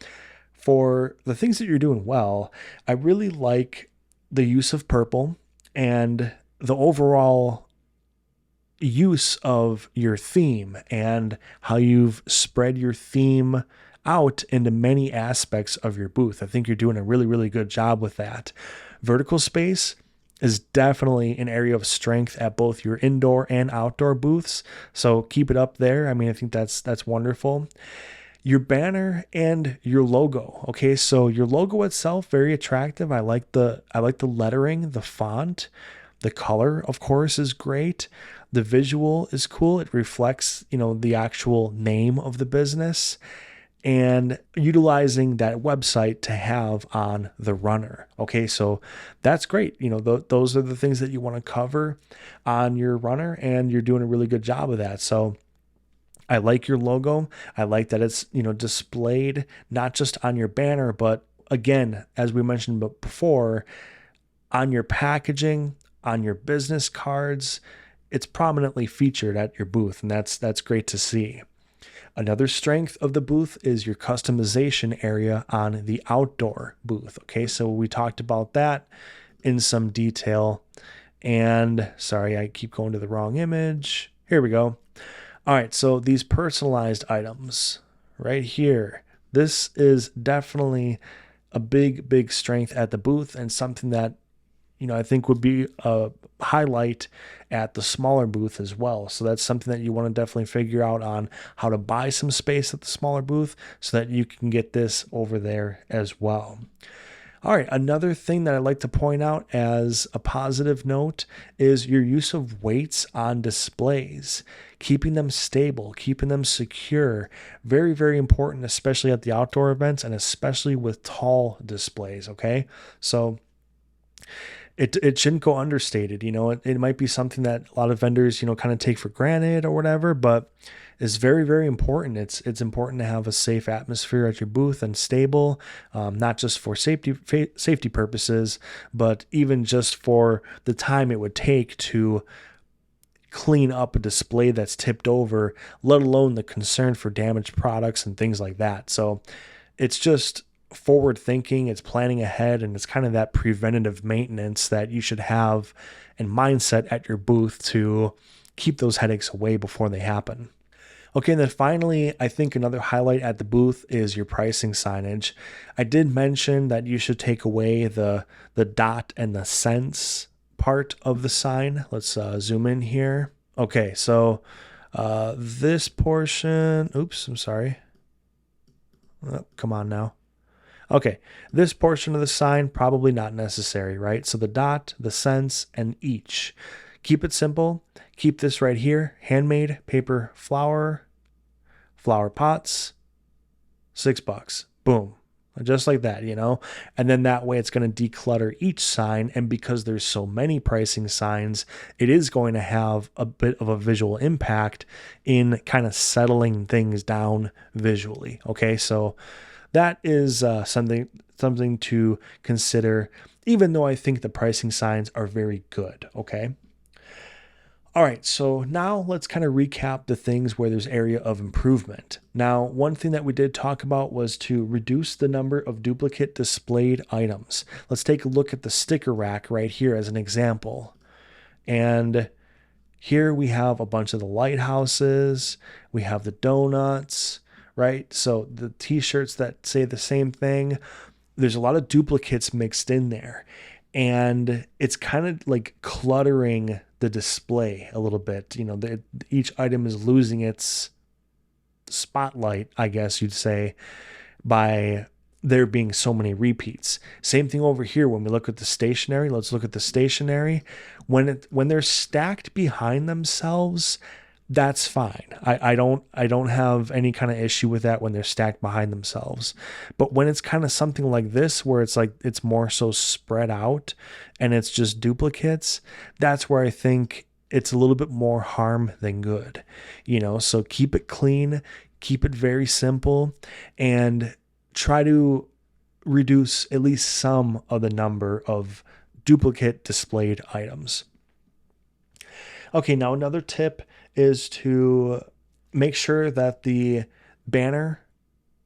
for the things that you're doing well, I really like the use of purple and the overall use of your theme and how you've spread your theme out into many aspects of your booth. I think you're doing a really, really good job with that. Vertical space is definitely an area of strength at both your indoor and outdoor booths. So keep it up there. I mean, I think that's wonderful. Your banner and your logo. Okay, so your logo itself, very attractive. I like the lettering, the font, the color, of course, is great. The visual is cool. It reflects, the actual name of the business, and utilizing that website to have on the runner. Okay, so that's great. Those are the things that you want to cover on your runner, and you're doing a really good job of that. So I like your logo. I like that it's, displayed not just on your banner, but again, as we mentioned before, on your packaging, on your business cards. It's prominently featured at your booth, and that's great to see. Another strength of the booth is your customization area on the outdoor booth. Okay, so we talked about that in some detail. And sorry, I keep going to the wrong image. Here we go. All right, so these personalized items right here, this is definitely a big strength at the booth, and something that, I think would be a highlight at the smaller booth as well. So that's something that you want to definitely figure out on how to buy some space at the smaller booth so that you can get this over there as well. All right, another thing that I'd like to point out as a positive note is your use of weights on displays, keeping them stable, keeping them secure. Very, very important, especially at the outdoor events and especially with tall displays, okay? So it shouldn't go understated. It might be something that a lot of vendors, kind of take for granted or whatever, but it's very, very important. It's important to have a safe atmosphere at your booth and stable, not just for safety purposes, but even just for the time it would take to clean up a display that's tipped over, let alone the concern for damaged products and things like that. So it's just forward thinking, it's planning ahead, and it's kind of that preventative maintenance that you should have and mindset at your booth to keep those headaches away before they happen. Okay, and then finally, I think another highlight at the booth is your pricing signage. I did mention that you should take away the dot and the cents part of the sign. Let's zoom in here. Okay, so this portion, oops, I'm sorry. Oh, come on now. Okay, this portion of the sign, probably not necessary, right? So the dot, the cents, and each. Keep it simple. Keep this right here. Handmade paper flower pots, $6. Boom. Just like that, and then that way it's going to declutter each sign. And because there's so many pricing signs, it is going to have a bit of a visual impact in kind of settling things down visually. Okay, so that is something to consider, even though I think the pricing signs are very good. Okay. All right, so now let's kind of recap the things where there's area of improvement. Now, one thing that we did talk about was to reduce the number of duplicate displayed items. Let's take a look at the sticker rack right here as an example. And here we have a bunch of the lighthouses, we have the donuts, right? So the t-shirts that say the same thing, there's a lot of duplicates mixed in there. And it's kind of like cluttering the display a little bit. Each item is losing its spotlight, I guess you'd say, by there being so many repeats. Same thing over here when we look at the stationery. Let's look at the stationery. When they're stacked behind themselves, that's fine. I don't have any kind of issue with that when they're stacked behind themselves. But when it's kind of something like this, where it's like it's more so spread out and it's just duplicates, that's where I think it's a little bit more harm than good. So keep it clean, keep it very simple, and try to reduce at least some of the number of duplicate displayed items. Okay, now another tip is to make sure that the banner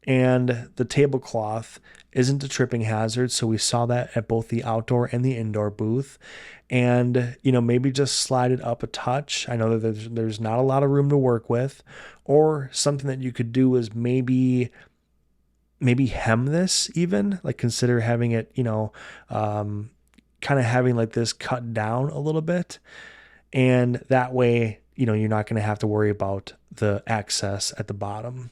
and the tablecloth isn't a tripping hazard. So we saw that at both the outdoor and the indoor booth. And, maybe just slide it up a touch. I know that there's not a lot of room to work with. Or something that you could do is maybe hem this even, like consider having it, kind of having like this cut down a little bit. And that way, you're not going to have to worry about the excess at the bottom.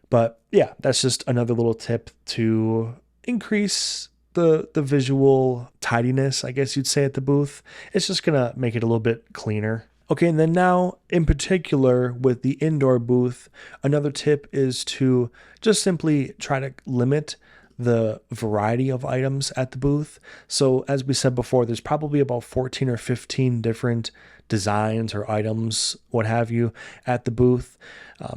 But yeah, that's just another little tip to increase the visual tidiness, I guess you'd say, at the booth. It's just going to make it a little bit cleaner. Okay, and then now in particular with the indoor booth, another tip is to just simply try to limit the variety of items at the booth. So as we said before, there's probably about 14 or 15 different designs or items, what have you, at the booth.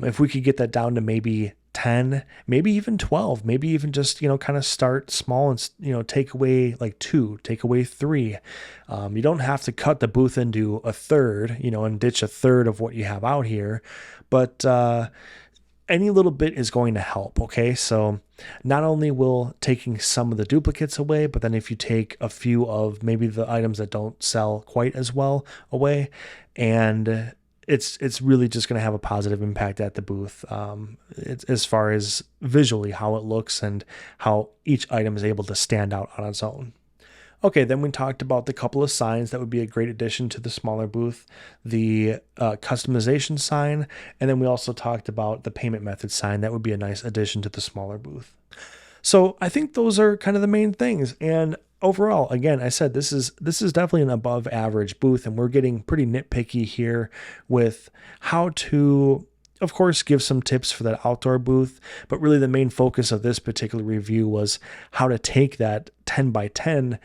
If we could get that down to maybe 10, maybe even 12, maybe even just, kind of start small and, take away like 2, take away 3. You don't have to cut the booth into a third, and ditch a third of what you have out here, but any little bit is going to help. Okay. So not only will taking some of the duplicates away, but then if you take a few of maybe the items that don't sell quite as well away, and it's really just going to have a positive impact at the booth. It's as far as visually how it looks and how each item is able to stand out on its own. Okay, then we talked about the couple of signs that would be a great addition to the smaller booth, the customization sign, and then we also talked about the payment method sign. That would be a nice addition to the smaller booth. So I think those are kind of the main things. And overall, again, I said this is definitely an above average booth, and we're getting pretty nitpicky here with how to, of course, give some tips for that outdoor booth, but really the main focus of this particular review was how to take that 10 by 10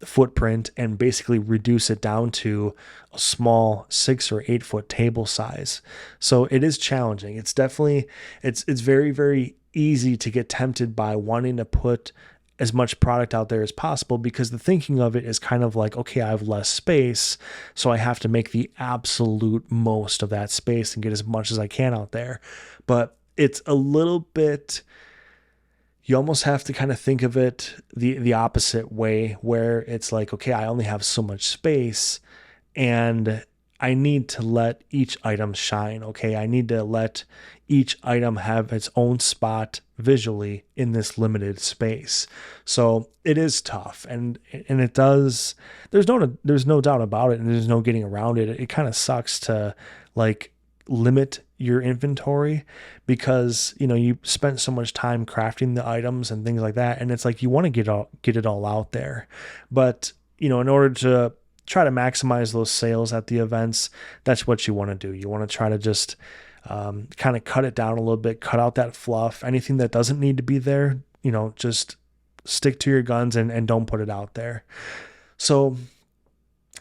footprint and basically reduce it down to a small 6 or 8 foot table size. So it is challenging. It's definitely, it's very, very easy to get tempted by wanting to put as much product out there as possible, because the thinking of it is kind of like, okay, I have less space, so I have to make the absolute most of that space and get as much as I can out there. But it's a little bit, you almost have to kind of think of it the opposite way, where it's like, okay, I only have so much space and I need to let each item shine. Okay, I need to let each item have its own spot visually in this limited space. So it is tough, and it does. There's no doubt about it, and there's no getting around it. It kind of sucks to like limit your inventory, because you spent so much time crafting the items and things like that, and it's like you want to get it all out there, but in order to try to maximize those sales at the events, that's what you want to do. You want to try to just kind of cut it down a little bit, cut out that fluff, anything that doesn't need to be there, just stick to your guns and don't put it out there. So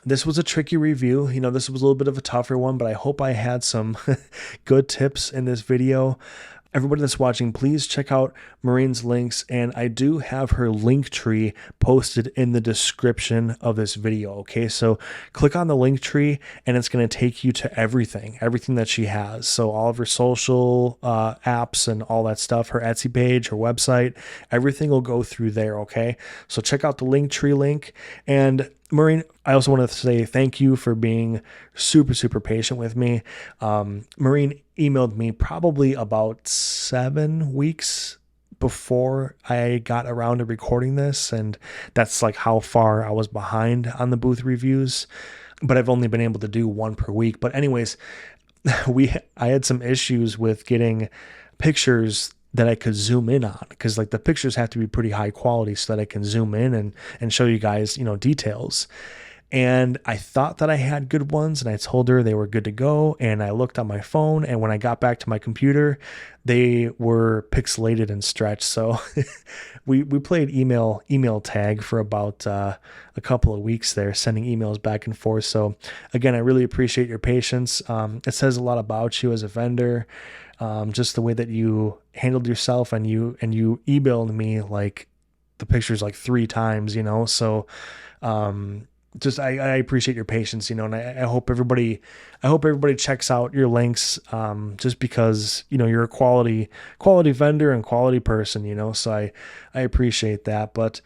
this was a tricky review. This was a little bit of a tougher one, but I hope I had some good tips in this video. Everybody that's watching, please check out Maureen's links, and I do have her Linktree posted in the description of this video. Okay, so click on the Linktree, and it's going to take you to everything that she has. So all of her social apps and all that stuff, her Etsy page, her website, everything will go through there. Okay, so check out the Linktree link. And Maureen, I also want to say thank you for being super, super patient with me. Maureen emailed me probably about 7 weeks before I got around to recording this, and that's like how far I was behind on the booth reviews, but I've only been able to do one per week. But anyways, I had some issues with getting pictures that I could zoom in on, because like the pictures have to be pretty high quality so that I can zoom in and show you guys, details. And I thought that I had good ones, and I told her they were good to go. And I looked on my phone, and when I got back to my computer, they were pixelated and stretched. So we played email tag for about a couple of weeks there, sending emails back and forth. So again, I really appreciate your patience. It says a lot about you as a vendor. Just the way that you handled yourself, and you emailed me like the pictures like 3 times, so just I appreciate your patience, and I hope everybody checks out your links, just because you're a quality vendor and quality person, so I appreciate that. But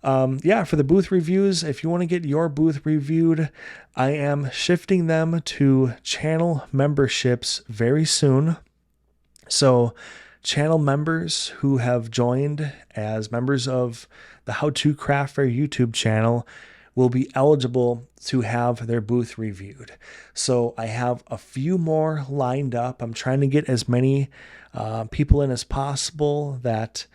yeah, for the booth reviews, if you want to get your booth reviewed, I am shifting them to channel memberships very soon. So channel members who have joined as members of the How to Craft Fair YouTube channel will be eligible to have their booth reviewed. So I have a few more lined up. I'm trying to get as many people in as possible that,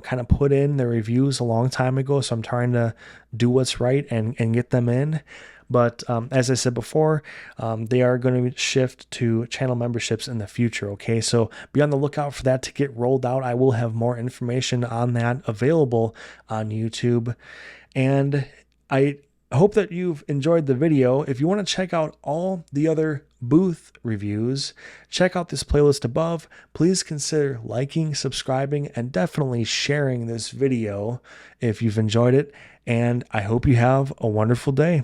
kind of put in their reviews a long time ago. So I'm trying to do what's right and get them in. But as I said before, they are going to shift to channel memberships in the future. Okay, so be on the lookout for that to get rolled out. I will have more information on that available on YouTube. And I hope that you've enjoyed the video. If you want to check out all the other booth reviews, check out this playlist above. Please consider liking, subscribing, and definitely sharing this video if you've enjoyed it. And I hope you have a wonderful day.